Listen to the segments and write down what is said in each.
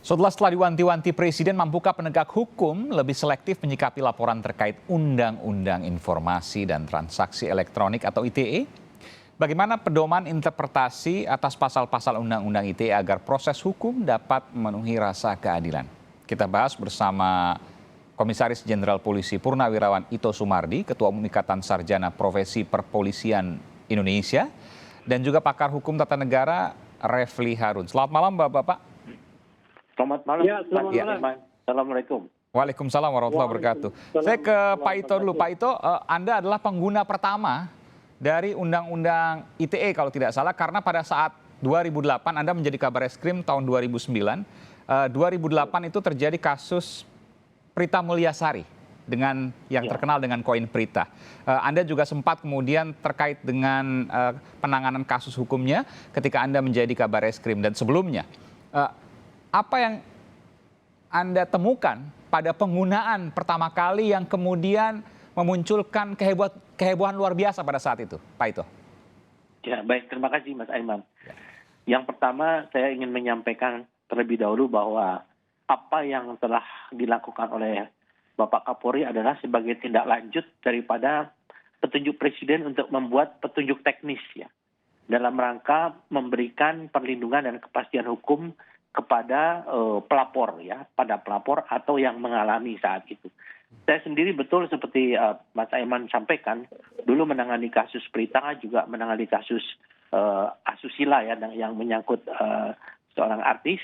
Setelah diwanti-wanti Presiden, mampukah penegak hukum lebih selektif menyikapi laporan terkait Undang-Undang Informasi dan Transaksi Elektronik atau ITE? Bagaimana pedoman interpretasi atas pasal-pasal Undang-Undang ITE agar proses hukum dapat memenuhi rasa keadilan? Kita bahas bersama Komisaris Jenderal Polisi Purnawirawan Ito Sumardi, Ketua Umum Ikatan Sarjana Profesi Perpolisian Indonesia, dan juga pakar hukum tata negara Refli Harun. Selamat malam Bapak-Bapak. Selamat malam. Ya, selamat malam. Assalamualaikum. Waalaikumsalam warahmatullahi wabarakatuh. Saya ke Pak Ito dulu. Pak Ito, Anda adalah pengguna pertama dari Undang-Undang ITE kalau tidak salah, karena pada saat 2008 Anda menjadi Kabareskrim tahun 2009. 2008 itu terjadi kasus Prita Mulyasari dengan yang terkenal dengan koin Prita. Anda juga sempat kemudian terkait dengan penanganan kasus hukumnya ketika Anda menjadi Kabareskrim dan sebelumnya. Apa yang Anda temukan pada penggunaan pertama kali yang kemudian memunculkan kehebohan luar biasa pada saat itu, Pak Ito? Ya, baik. Terima kasih, Mas Aiman. Yang pertama, saya ingin menyampaikan terlebih dahulu bahwa apa yang telah dilakukan oleh Bapak Kapolri adalah sebagai tindak lanjut daripada petunjuk Presiden untuk membuat petunjuk teknis ya, dalam rangka memberikan perlindungan dan kepastian hukum kepada pelapor ya, pada pelapor atau yang mengalami saat itu. Saya sendiri betul seperti Mas Aiman sampaikan, dulu menangani kasus Prita, juga menangani kasus asusila ya, yang menyangkut seorang artis.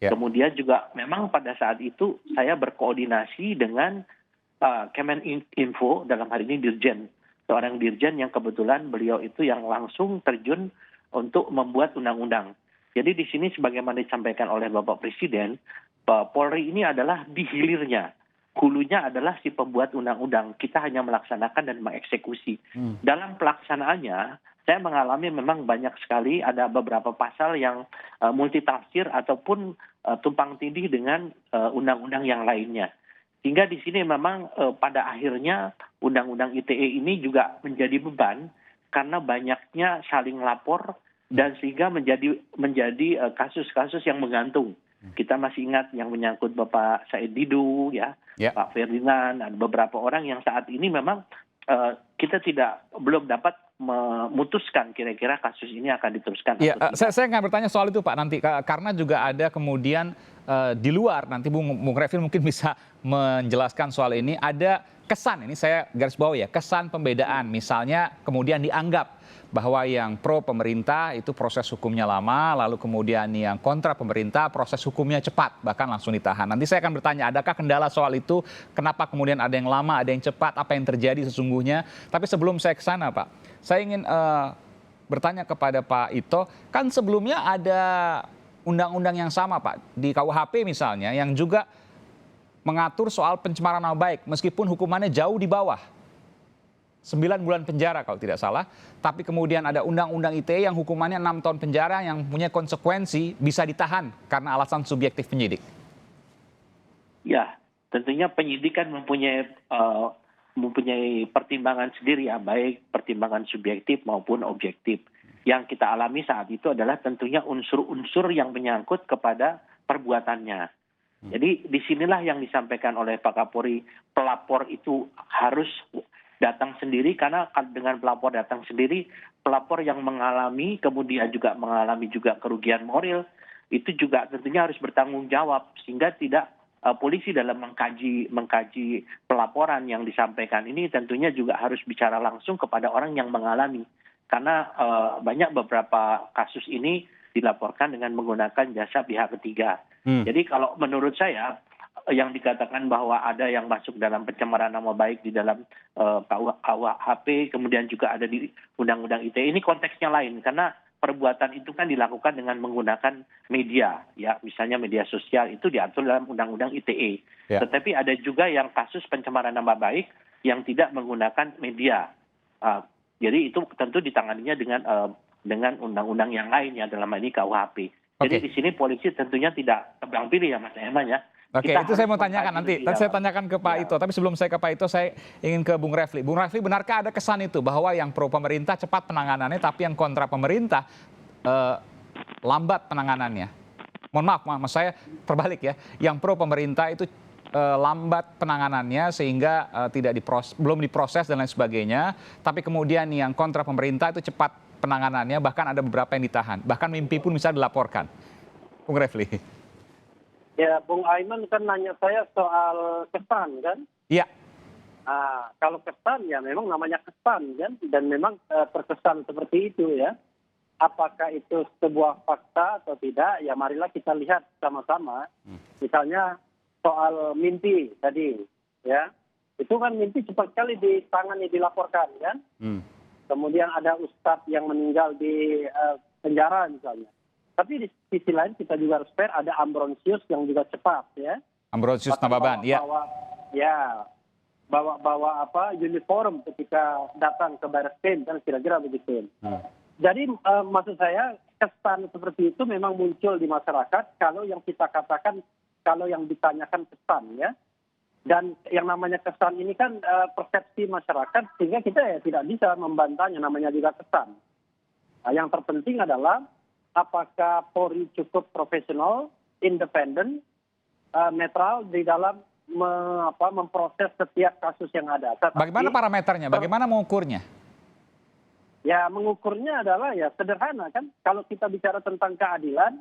Yeah. Kemudian juga memang pada saat itu saya berkoordinasi dengan Kemeninfo, dalam hal ini Dirjen, seorang Dirjen yang kebetulan beliau itu yang langsung terjun untuk membuat undang-undang. Jadi di sini sebagaimana disampaikan oleh Bapak Presiden, Polri ini adalah di hilirnya. Hulunya adalah si pembuat undang-undang. Kita hanya melaksanakan dan mengeksekusi. Dalam pelaksanaannya, saya mengalami memang banyak sekali ada beberapa pasal yang multitafsir ataupun tumpang tindih dengan undang-undang yang lainnya. Sehingga di sini memang pada akhirnya Undang-Undang ITE ini juga menjadi beban karena banyaknya saling lapor dan sehingga menjadi kasus-kasus yang menggantung. Kita masih ingat yang menyangkut Bapak Said Didu, ya, Pak Ferdinand, dan beberapa orang yang saat ini memang kita belum dapat memutuskan kira-kira kasus ini akan diteruskan. Ya, saya nggak bertanya soal itu Pak nanti, karena juga ada kemudian di luar, nanti Bung Refli mungkin bisa menjelaskan soal ini, ada kesan, ini saya garis bawah ya, kesan pembedaan, misalnya kemudian dianggap bahwa yang pro pemerintah itu proses hukumnya lama, lalu kemudian yang kontra pemerintah proses hukumnya cepat, bahkan langsung ditahan. Nanti saya akan bertanya, adakah kendala soal itu, kenapa kemudian ada yang lama, ada yang cepat, apa yang terjadi sesungguhnya. Tapi sebelum saya ke sana Pak, saya ingin bertanya kepada Pak Ito, kan sebelumnya ada undang-undang yang sama Pak, di KUHP misalnya, yang juga mengatur soal pencemaran nama baik, meskipun hukumannya jauh di bawah. 9 bulan penjara kalau tidak salah, tapi kemudian ada Undang-Undang ITE yang hukumannya 6 tahun penjara yang punya konsekuensi bisa ditahan karena alasan subjektif penyidik. Ya, tentunya penyidik kan mempunyai pertimbangan sendiri ya, baik pertimbangan subjektif maupun objektif. Yang kita alami saat itu adalah tentunya unsur-unsur yang menyangkut kepada perbuatannya. Jadi disinilah yang disampaikan oleh Pak Kapolri, pelapor itu harus datang sendiri, karena dengan pelapor datang sendiri, pelapor yang mengalami kemudian juga mengalami kerugian moral itu juga tentunya harus bertanggung jawab, sehingga tidak polisi dalam mengkaji pelaporan yang disampaikan ini tentunya juga harus bicara langsung kepada orang yang mengalami, karena banyak beberapa kasus ini dilaporkan dengan menggunakan jasa pihak ketiga. Jadi kalau menurut saya yang dikatakan bahwa ada yang masuk dalam pencemaran nama baik di dalam KUHP, kemudian juga ada di Undang-Undang ITE, ini konteksnya lain, karena perbuatan itu kan dilakukan dengan menggunakan media, ya, misalnya media sosial itu diatur dalam Undang-Undang ITE. Ya. Tetapi ada juga yang kasus pencemaran nama baik yang tidak menggunakan media. Jadi itu tentu ditanganinya dengan undang-undang yang lain ya, dalam ini KUHP. Jadi di sini polisi tentunya tidak tebang pilih ya Mas Eman ya. Oke, itu saya mau tanyakan nanti. Saya tanyakan ke Pak Ito. Tapi sebelum saya ke Pak Ito, saya ingin ke Bung Refli. Bung Refli, benarkah ada kesan itu bahwa yang pro pemerintah cepat penanganannya, tapi yang kontra pemerintah lambat penanganannya? mohon maaf, mas saya terbalik ya, yang pro pemerintah itu lambat penanganannya sehingga belum diproses dan lain sebagainya, tapi kemudian yang kontra pemerintah itu cepat penanganannya, bahkan ada beberapa yang ditahan, bahkan mimpi pun bisa dilaporkan. Bung Refli. Ya, Bung Aiman kan nanya saya soal kesan kan? Iya. Nah, kalau kesan ya memang namanya kesan kan, dan memang terkesan seperti itu ya. Apakah itu sebuah fakta atau tidak? Ya marilah kita lihat sama-sama. Misalnya soal mimpi tadi, ya itu kan mimpi cepat sekali ditangani, dilaporkan kan. Kemudian ada ustadz yang meninggal di penjara misalnya. Tapi di sisi lain kita juga harus fair, ada Ambrosius yang juga cepat ya. Ambrosius Nababan, ya. Bawa uniform ketika datang ke Barreskrim kan, kira-kira begitu. Jadi maksud saya kesan seperti itu memang muncul di masyarakat kalau yang kita katakan, kalau yang ditanyakan kesan ya. Dan yang namanya kesan ini kan persepsi masyarakat, sehingga kita ya tidak bisa membantahnya, namanya juga kesan. Nah, yang terpenting adalah apakah Polri cukup profesional, independen, netral di dalam memproses setiap kasus yang ada. Tetapi, bagaimana parameternya? Bagaimana mengukurnya? Ya mengukurnya adalah ya sederhana kan. Kalau kita bicara tentang keadilan,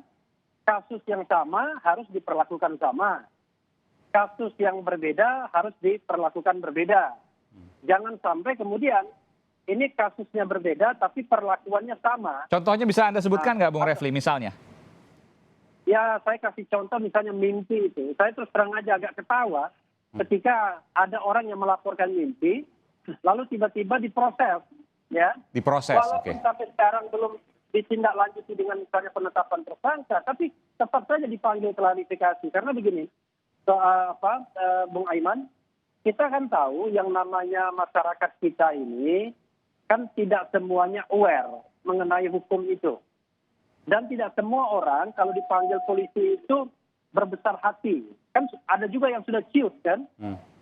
kasus yang sama harus diperlakukan sama. Kasus yang berbeda harus diperlakukan berbeda. Jangan sampai kemudian ini kasusnya berbeda tapi perlakuannya sama. Contohnya bisa Anda sebutkan nggak, Bung Refli, misalnya? Ya, saya kasih contoh misalnya mimpi itu. Saya terus terang aja agak ketawa ketika ada orang yang melaporkan mimpi, lalu tiba-tiba diproses. Ya. Diproses, walaupun sampai sekarang belum ditindaklanjuti dengan misalnya penetapan tersangka, tapi tetap saja dipanggil klarifikasi. Karena begini, Bung Aiman, kita kan tahu yang namanya masyarakat kita ini kan tidak semuanya aware mengenai hukum itu. Dan tidak semua orang kalau dipanggil polisi itu berbesar hati. Kan ada juga yang sudah ciut kan.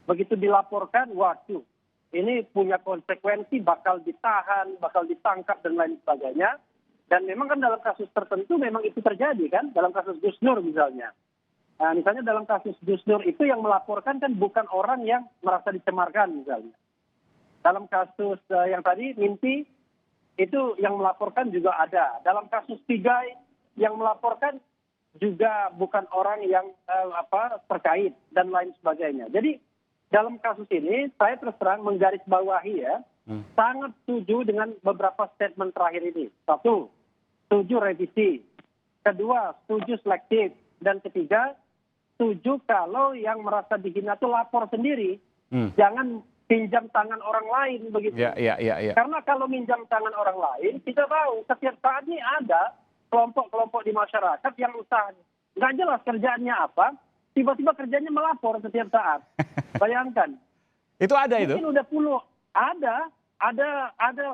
Begitu dilaporkan, waduh, ini punya konsekuensi, bakal ditahan, bakal ditangkap dan lain sebagainya. Dan memang kan dalam kasus tertentu memang itu terjadi kan. Dalam kasus Gus Nur misalnya. Nah, misalnya dalam kasus Gus Nur itu yang melaporkan kan bukan orang yang merasa dicemarkan misalnya. Dalam kasus yang tadi mimpi, itu yang melaporkan juga ada. Dalam kasus Pigai yang melaporkan juga bukan orang yang terkait dan lain sebagainya. Jadi dalam kasus ini saya terus terang menggarisbawahi ya, sangat setuju dengan beberapa statement terakhir ini. Satu, setuju revisi. Kedua, setuju selektif. Dan ketiga, setuju kalau yang merasa dihina itu lapor sendiri. Jangan pinjam tangan orang lain begitu. Ya. Karena kalau minjam tangan orang lain, kita tahu setiap saat ini ada kelompok-kelompok di masyarakat yang usaha nggak jelas kerjaannya apa, tiba-tiba kerjanya melapor setiap saat. Bayangkan. Itu ada itu? Mungkin udah puluh. Ada.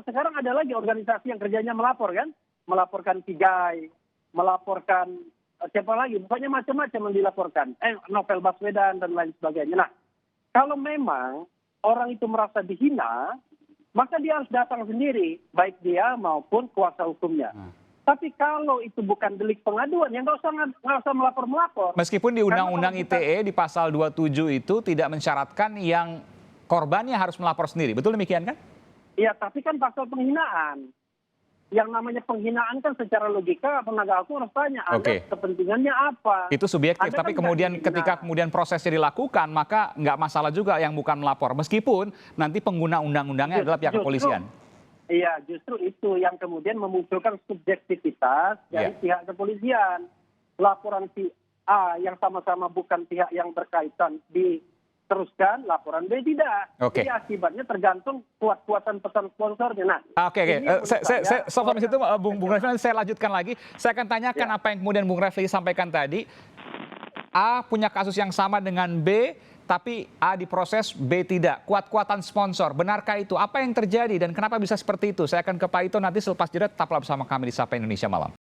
Sekarang ada lagi organisasi yang kerjanya melapor kan. Melaporkan Pigai, melaporkan siapa lagi. Pokoknya macam-macam yang dilaporkan. Novel Baswedan dan lain sebagainya. Nah, kalau memang orang itu merasa dihina, maka dia harus datang sendiri. Baik dia maupun kuasa hukumnya. Tapi kalau itu bukan delik pengaduan, ya nggak usah melapor-melapor. Meskipun di Undang-Undang ITE di pasal 27 itu tidak mensyaratkan yang korbannya harus melapor sendiri. Betul demikian kan? Iya, tapi kan pasal penghinaan. Yang namanya penghinaan kan secara logika penegak hukum harus tanya, Anda kepentingannya apa? Itu subjektif, Anda tapi kan kemudian ketika kemudian prosesnya dilakukan, maka nggak masalah juga yang bukan melapor. Meskipun nanti pengguna undang-undangnya adalah pihak kepolisian. Iya, justru itu yang kemudian memunculkan subjektivitas dari pihak kepolisian. Laporan si A yang sama-sama bukan pihak yang berkaitan diteruskan, laporan B tidak. Jadi akibatnya tergantung kuat-kuatan pesan sponsornya. Nah, saya sampai situ, Bung Refli, saya lanjutkan lagi. Saya akan tanyakan apa yang kemudian Bung Refli sampaikan tadi. A punya kasus yang sama dengan B, tapi A diproses, B tidak. Kuat-kuatan sponsor, benarkah itu? Apa yang terjadi dan kenapa bisa seperti itu? Saya akan ke Pak Ito nanti selepas jeda, tetaplah bersama kami di Sapa Indonesia Malam.